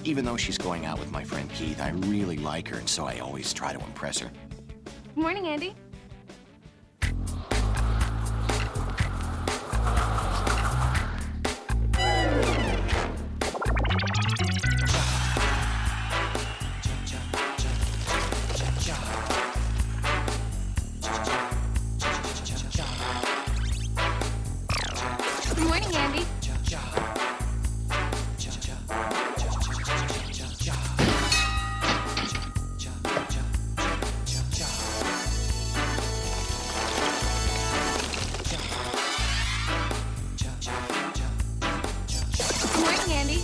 Even though she's going out with my friend Keith, I really like her, and so I always try to impress her. Good morning, Andy. Good morning, Andy. Good morning, Andy.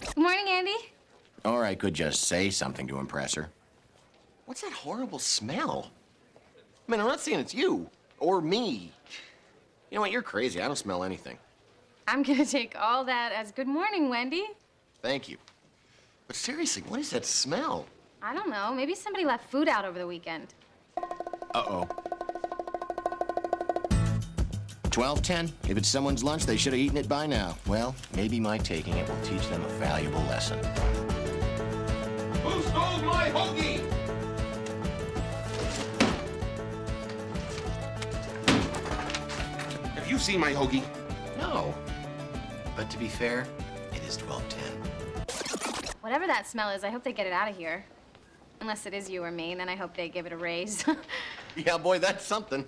Good morning, Andy. Or I could just say something to impress her. What's that horrible smell? I mean, I'm not saying it's you or me. You know what? You're crazy. I don't smell anything. I'm gonna take all that as good morning, Wendy. Thank you. But seriously, what is that smell? I don't know. Maybe somebody left food out over the weekend. Uh-oh. 12:10. If it's someone's lunch, they should have eaten it by now. Well, maybe my taking it will teach them a valuable lesson. Who stole my hoagie? Have you seen my hoagie? No. But to be fair, it is 12:10. Whatever that smell is, I hope they get it out of here. Unless it is you or me, and then I hope they give it a raise. Yeah, boy, that's something.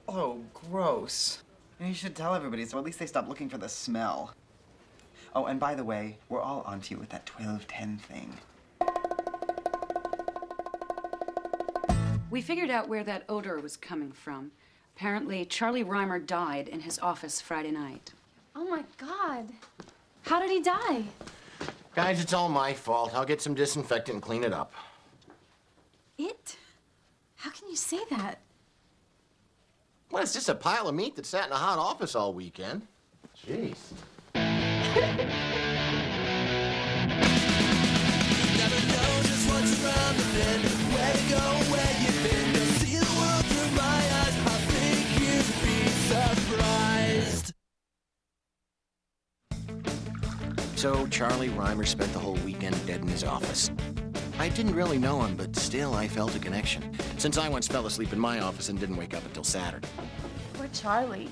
Oh, gross. You should tell everybody so at least they stop looking for the smell. Oh, and by the way, we're all onto you with that 12:10 thing. We figured out where that odor was coming from. Apparently, Charlie Reimer died in his office Friday night. Oh, my God. How did he die? Guys, it's all my fault. I'll get some disinfectant and clean it up. It? How can you say that? Well, it's just a pile of meat that sat in a hot office all weekend. Jeez. So Charlie Reimer spent the whole weekend dead in his office. I didn't really know him, but still I felt a connection. Since I once fell asleep in my office and didn't wake up until Saturday. Poor Charlie.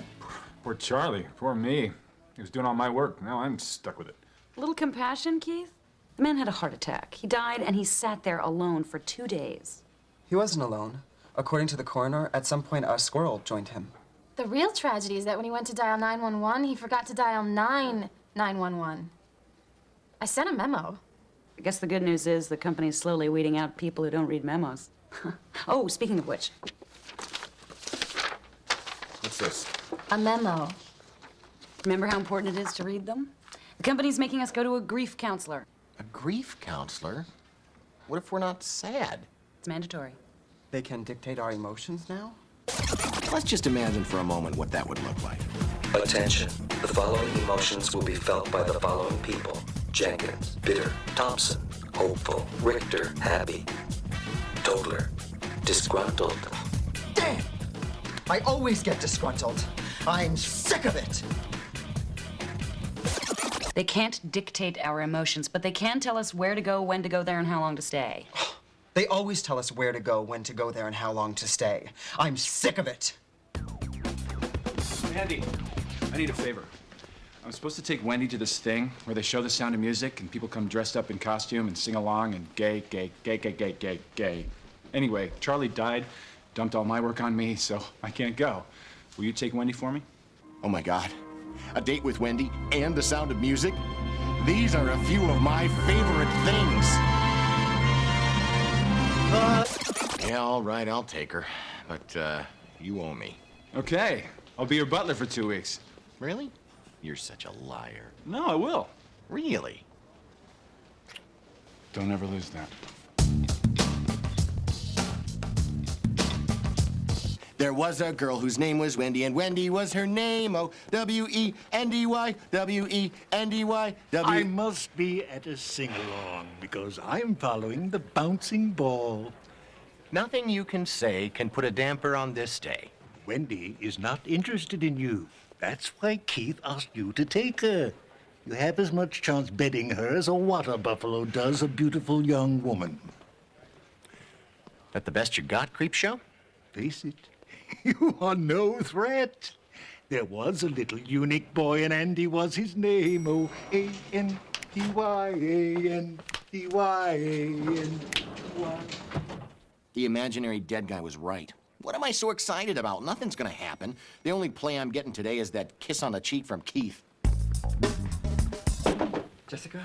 Poor Charlie. Poor me. He was doing all my work. Now I'm stuck with it. A little compassion, Keith? The man had a heart attack. He died, and he sat there alone for 2 days. He wasn't alone. According to the coroner, at some point a squirrel joined him. The real tragedy is that when he went to dial 911, he forgot to dial 911. I sent a memo. I guess the good news is the company's slowly weeding out people who don't read memos. Oh, speaking of which. What's this? A memo. Remember how important it is to read them? The company's making us go to a grief counselor. A grief counselor? What if we're not sad? It's mandatory. They can dictate our emotions now? Let's just imagine for a moment what that would look like. Attention. The following emotions will be felt by the following people. Jenkins, bitter, Thompson, hopeful, Richter, happy, Tobler, disgruntled. Damn! I always get disgruntled. I'm sick of it. They can't dictate our emotions, but they can tell us where to go, when to go there, and how long to stay. They always tell us where to go, when to go there, and how long to stay. I'm sick of it. Andy, I need a favor. I'm supposed to take Wendy to this thing where they show The Sound of Music and people come dressed up in costume and sing along and gay. Anyway, Charlie died, dumped all my work on me, so I can't go. Will you take Wendy for me? Oh my God. A date with Wendy and The Sound of Music? These are a few of my favorite things. Yeah, all right, I'll take her. But, you owe me. Okay, I'll be your butler for 2 weeks. Really? You're such a liar. No, I will. Really? Don't ever lose that. There was a girl whose name was Wendy, and Wendy was her name. Oh, W-E-N-D-Y, W-E-N-D-Y, I must be at a sing-along because I'm following the bouncing ball. Nothing you can say can put a damper on this day. Wendy is not interested in you. That's why Keith asked you to take her. You have as much chance betting her as a water buffalo does a beautiful young woman. That the best you got, Creepshow? Face it, you are no threat. There was a little eunuch boy, and Andy was his name. O-A-N-D-Y, A-N-D-Y, A-N-D-Y. The imaginary dead guy was right. What am I so excited about? Nothing's gonna happen. The only play I'm getting today is that kiss on the cheek from Keith. Jessica,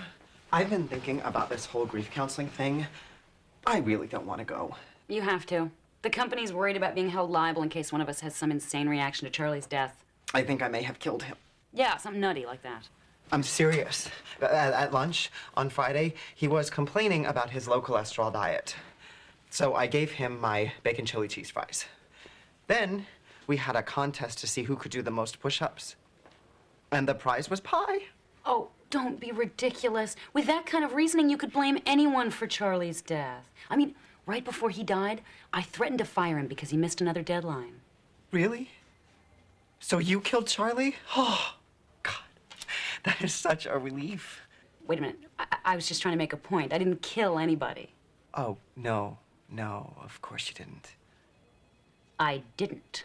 I've been thinking about this whole grief counseling thing. I really don't want to go. You have to. The company's worried about being held liable in case one of us has some insane reaction to Charlie's death. I think I may have killed him. Yeah, something nutty like that. I'm serious. At lunch on Friday, he was complaining about his low cholesterol diet. So I gave him my bacon chili cheese fries. Then we had a contest to see who could do the most push-ups. And the prize was pie. Oh, don't be ridiculous. With that kind of reasoning, you could blame anyone for Charlie's death. I mean, right before he died, I threatened to fire him because he missed another deadline. Really? So you killed Charlie? Oh, God. That is such a relief. Wait a minute. I was just trying to make a point. I didn't kill anybody. Oh, no, of course you didn't. I didn't.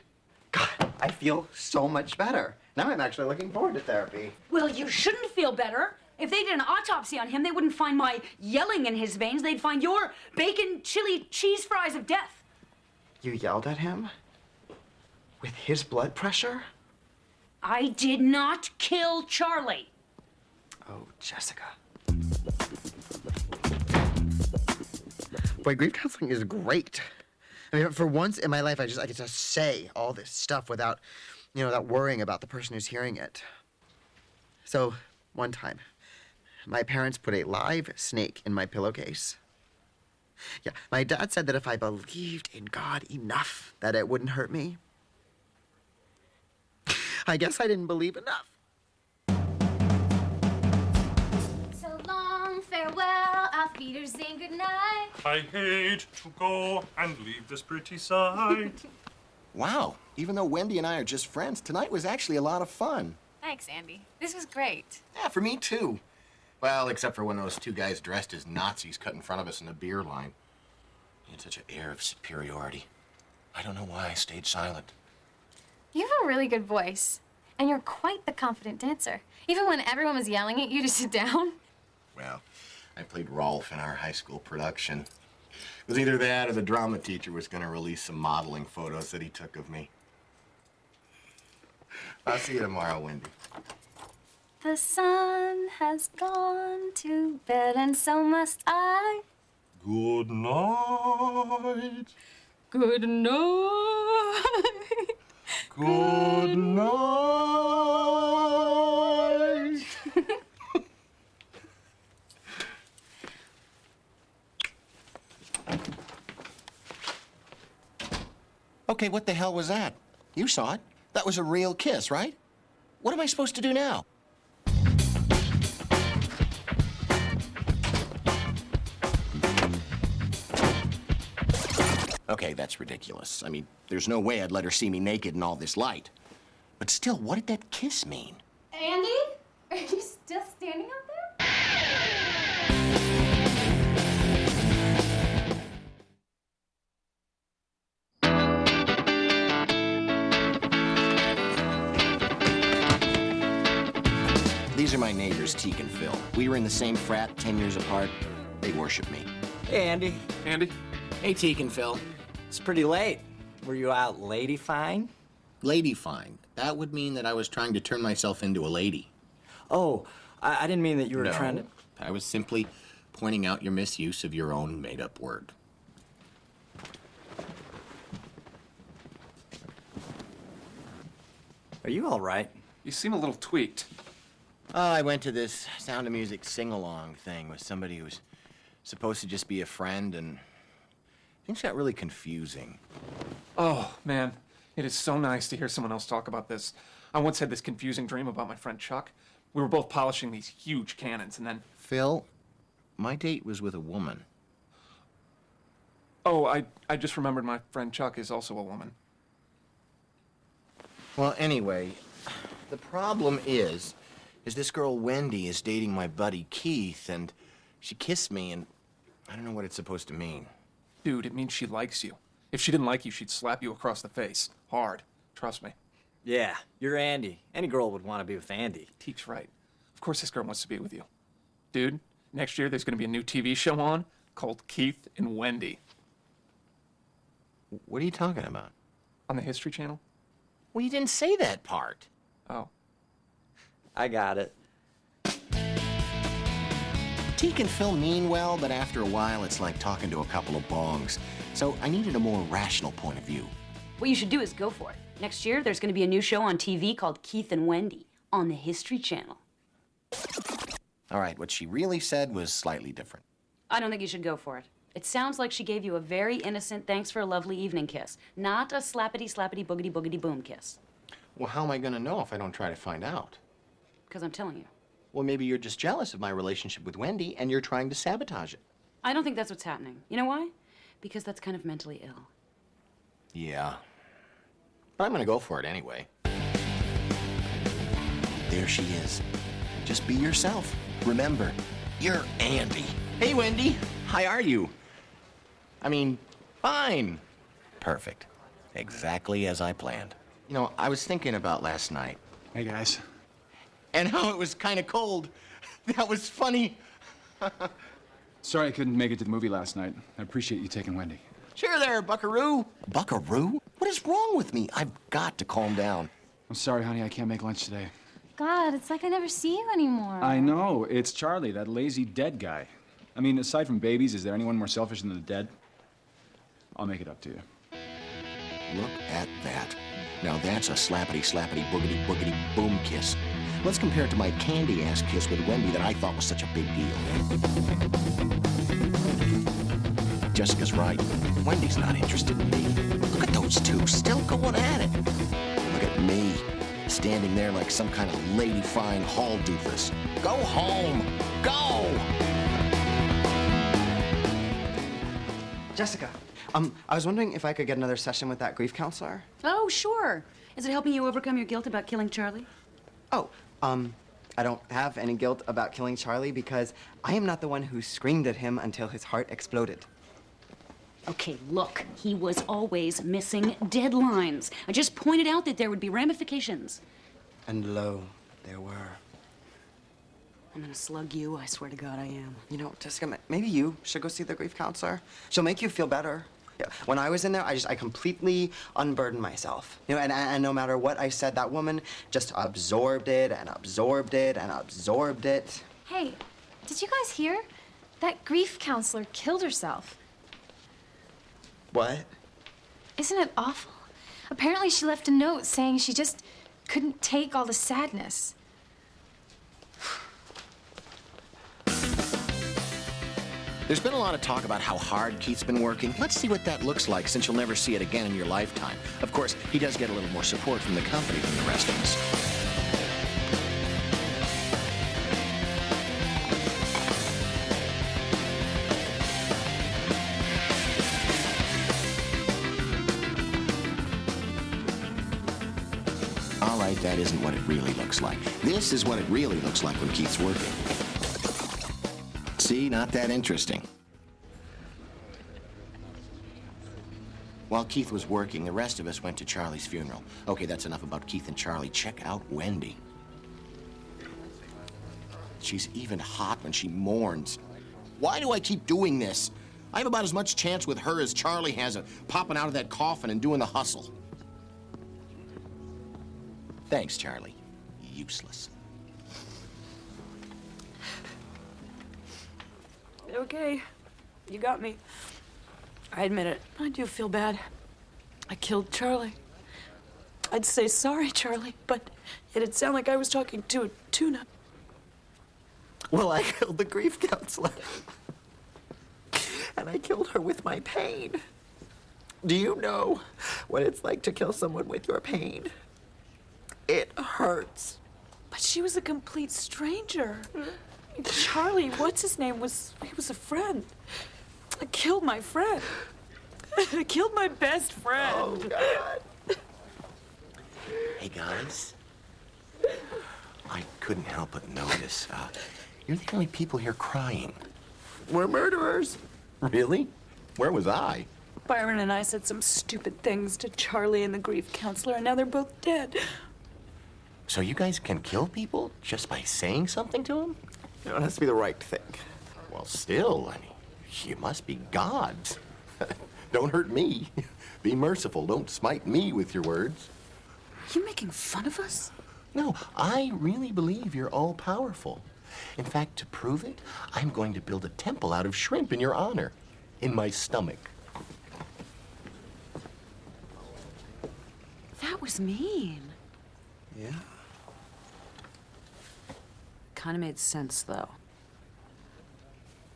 God, I feel so much better. Now I'm actually looking forward to therapy. Well, you shouldn't feel better. If they did an autopsy on him, they wouldn't find my yelling in his veins. They'd find your bacon chili cheese fries of death. You yelled at him? With his blood pressure? I did not kill Charlie. Oh, Jessica. Boy, grief counseling is great. I mean, for once in my life, I get to say all this stuff without worrying about the person who's hearing it. So, one time, my parents put a live snake in my pillowcase. Yeah, my dad said that if I believed in God enough, that it wouldn't hurt me. I guess I didn't believe enough. So long, farewell, auf Wiedersehen, good night. I hate to go and leave this pretty sight. Wow, even though Wendy and I are just friends, tonight was actually a lot of fun. Thanks, Andy. This was great. Yeah, for me too. Well, except for when those two guys dressed as Nazis cut in front of us in the beer line. They had such an air of superiority. I don't know why I stayed silent. You have a really good voice, and you're quite the confident dancer. Even when everyone was yelling at you to sit down. Well, I played Rolf in our high school production. It was either that or the drama teacher was going to release some modeling photos that he took of me. I'll see you tomorrow, Wendy. The sun has gone to bed, and so must I. Good night. Good night. Good night. Okay, what the hell was that? You saw it. That was a real kiss, right? What am I supposed to do now? Okay, that's ridiculous. I mean, there's no way I'd let her see me naked in all this light. But still, what did that kiss mean? Andy? Are you still standing out there? These are my neighbors, Teak and Phil. We were in the same frat, 10 years apart. They worship me. Hey, Andy. Andy? Hey, Teak and Phil. It's pretty late. Were you out lady fine? Lady fine. That would mean that I was trying to turn myself into a lady. Oh, I didn't mean that you were trying to... I was simply pointing out your misuse of your own made-up word. Are you all right? You seem a little tweaked. I went to this Sound of Music sing-along thing with somebody who was supposed to just be a friend, and things got really confusing. Oh, man. It is so nice to hear someone else talk about this. I once had this confusing dream about my friend Chuck. We were both polishing these huge cannons, and then... Phil, my date was with a woman. Oh, I just remembered my friend Chuck is also a woman. Well, anyway, the problem is this girl Wendy is dating my buddy Keith, and she kissed me, and I don't know what it's supposed to mean. Dude, it means she likes you. If she didn't like you, she'd slap you across the face. Hard. Trust me. Yeah, you're Andy. Any girl would want to be with Andy. Teek's right. Of course this girl wants to be with you. Dude, next year there's going to be a new TV show on called Keith and Wendy. What are you talking about? On the History Channel? Well, you didn't say that part. Oh. I got it. Teek and Phil mean well, but after a while, it's like talking to a couple of bongs. So I needed a more rational point of view. What you should do is go for it. Next year, there's going to be a new show on TV called Keith and Wendy on the History Channel. All right, what she really said was slightly different. I don't think you should go for it. It sounds like she gave you a very innocent thanks for a lovely evening kiss, not a slappity boogity boogity boom kiss. Well, how am I going to know if I don't try to find out? Because I'm telling you. Well, maybe you're just jealous of my relationship with Wendy and you're trying to sabotage it. I don't think that's what's happening. You know why? Because that's kind of mentally ill. Yeah. But I'm going to go for it anyway. There she is. Just be yourself. Remember, you're Andy. Hey, Wendy. How are you? I mean, fine. Perfect. Exactly as I planned. You know, I was thinking about last night. Hey, guys. And how it was kind of cold. That was funny. Sorry I couldn't make it to the movie last night. I appreciate you taking Wendy. Sure there, buckaroo. Buckaroo? What is wrong with me? I've got to calm down. I'm sorry, honey, I can't make lunch today. God, it's like I never see you anymore. I know. It's Charlie, that lazy dead guy. I mean, aside from babies, is there anyone more selfish than the dead? I'll make it up to you. Look at that. Now that's a slappity boogity boogity boom kiss. Let's compare it to my candy ass kiss with Wendy that I thought was such a big deal. Jessica's right. Wendy's not interested in me. Look at those two still going at it. Look at me, standing there like some kind of lady-fine hall doofus. Go home. Go! Jessica, I was wondering if I could get another session with that grief counselor. Oh, sure. Is it helping you overcome your guilt about killing Charlie? Oh, I don't have any guilt about killing Charlie because I am not the one who screamed at him until his heart exploded. Okay, look, he was always missing deadlines. I just pointed out that there would be ramifications. And lo, there were. I'm gonna slug you, I swear to God I am. You know, Jessica, maybe you should go see the grief counselor. She'll make you feel better. Yeah, when I was in there, I completely unburdened myself. You know, and no matter what I said, that woman just absorbed it and absorbed it and absorbed it. Hey, did you guys hear? That grief counselor killed herself. What? Isn't it awful? Apparently she left a note saying she just couldn't take all the sadness. There's been a lot of talk about how hard Keith's been working. Let's see what that looks like, since you'll never see it again in your lifetime. Of course, he does get a little more support from the company than the rest of us. All right, that isn't what it really looks like. This is what it really looks like when Keith's working. See, not that interesting. While Keith was working, the rest of us went to Charlie's funeral. Okay, that's enough about Keith and Charlie. Check out Wendy. She's even hot when she mourns. Why do I keep doing this? I have about as much chance with her as Charlie has of popping out of that coffin and doing the hustle. Thanks, Charlie. Useless. Okay, you got me. I admit it. I do feel bad. I killed Charlie. I'd say sorry, Charlie, but it'd sound like I was talking to a tuna. Well, I killed the grief counselor. And I killed her with my pain. Do you know what it's like to kill someone with your pain? It hurts. But she was a complete stranger. Charlie, what's his name, he was a friend. I killed my friend. I killed my best friend. Oh, God. Hey, guys. I couldn't help but notice, you're the only people here crying. We're murderers. Really? Where was I? Byron and I said some stupid things to Charlie and the grief counselor, and now they're both dead. So you guys can kill people just by saying something to them? You know, it has to be the right thing. Well, still, I mean, you must be gods. Don't hurt me. Be merciful. Don't smite me with your words. You making fun of us? No, I really believe you're all-powerful. In fact, to prove it, I'm going to build a temple out of shrimp in your honor, in my stomach. That was mean. Yeah. Kind of made sense, though.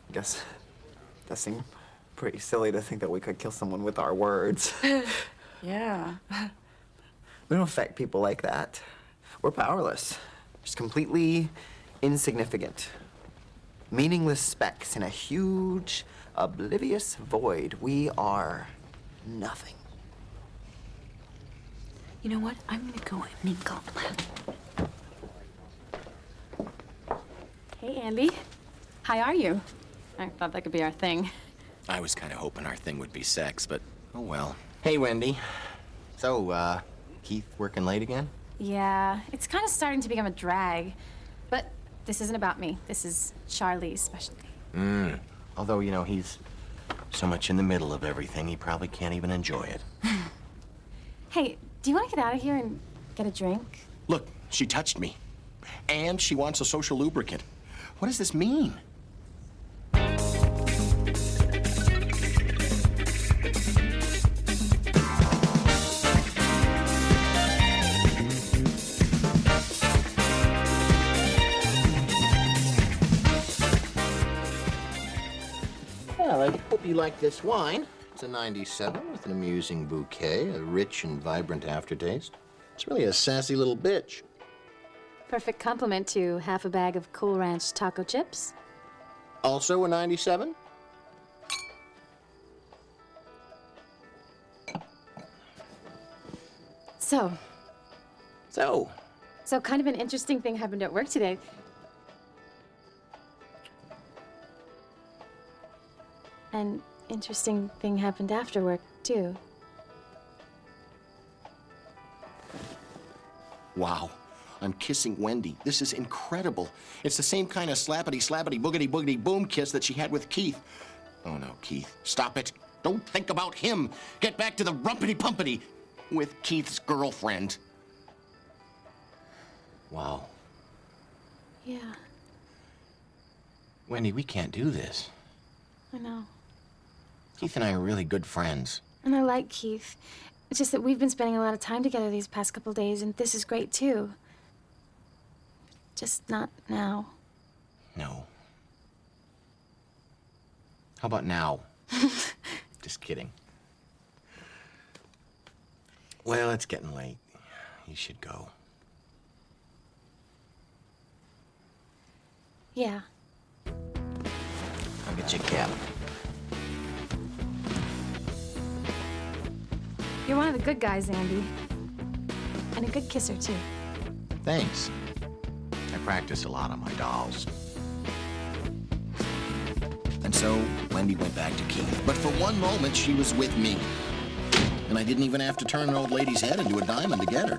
I guess it does seem pretty silly to think that we could kill someone with our words. Yeah. We don't affect people like that. We're powerless. Just completely insignificant. Meaningless specks in a huge, oblivious void. We are nothing. You know what? I'm gonna go and make a plan. Hey, Andy. How are you? I thought that could be our thing. I was kind of hoping our thing would be sex, but oh well. Hey, Wendy. So, Keith working late again? Yeah, it's kind of starting to become a drag. But this isn't about me. This is Charlie's specialty. Although, you know, he's so much in the middle of everything, he probably can't even enjoy it. Hey, do you want to get out of here and get a drink? Look, she touched me. And she wants a social lubricant. What does this mean? Well, I hope you like this wine. It's a 97 with an amusing bouquet, a rich and vibrant aftertaste. It's really a sassy little bitch. Perfect compliment to half a bag of Cool Ranch taco chips. Also a 97? So So, kind of an interesting thing happened at work today. An interesting thing happened after work, too. wow. I'm kissing Wendy. This is incredible. It's the same kind of slappity, boogity, boogity, boom kiss that she had with Keith. Oh, no, Keith. Stop it. Don't think about him. Get back to the rumpity-pumpity with Keith's girlfriend. Wow. Yeah, Wendy, we can't do this. I know. Keith and I are really good friends. And I like Keith. It's just that we've been spending a lot of time together these past couple days, and this is great, too. Just not now. No. How about now? Just kidding. Well, it's getting late. You should go. Yeah. I'll get you a cab. You're one of the good guys, Andy. And a good kisser, too. Thanks. I practice a lot on my dolls. And so, Wendy went back to Keith. But for one moment, she was with me. And I didn't even have to turn an old lady's head into a diamond to get her.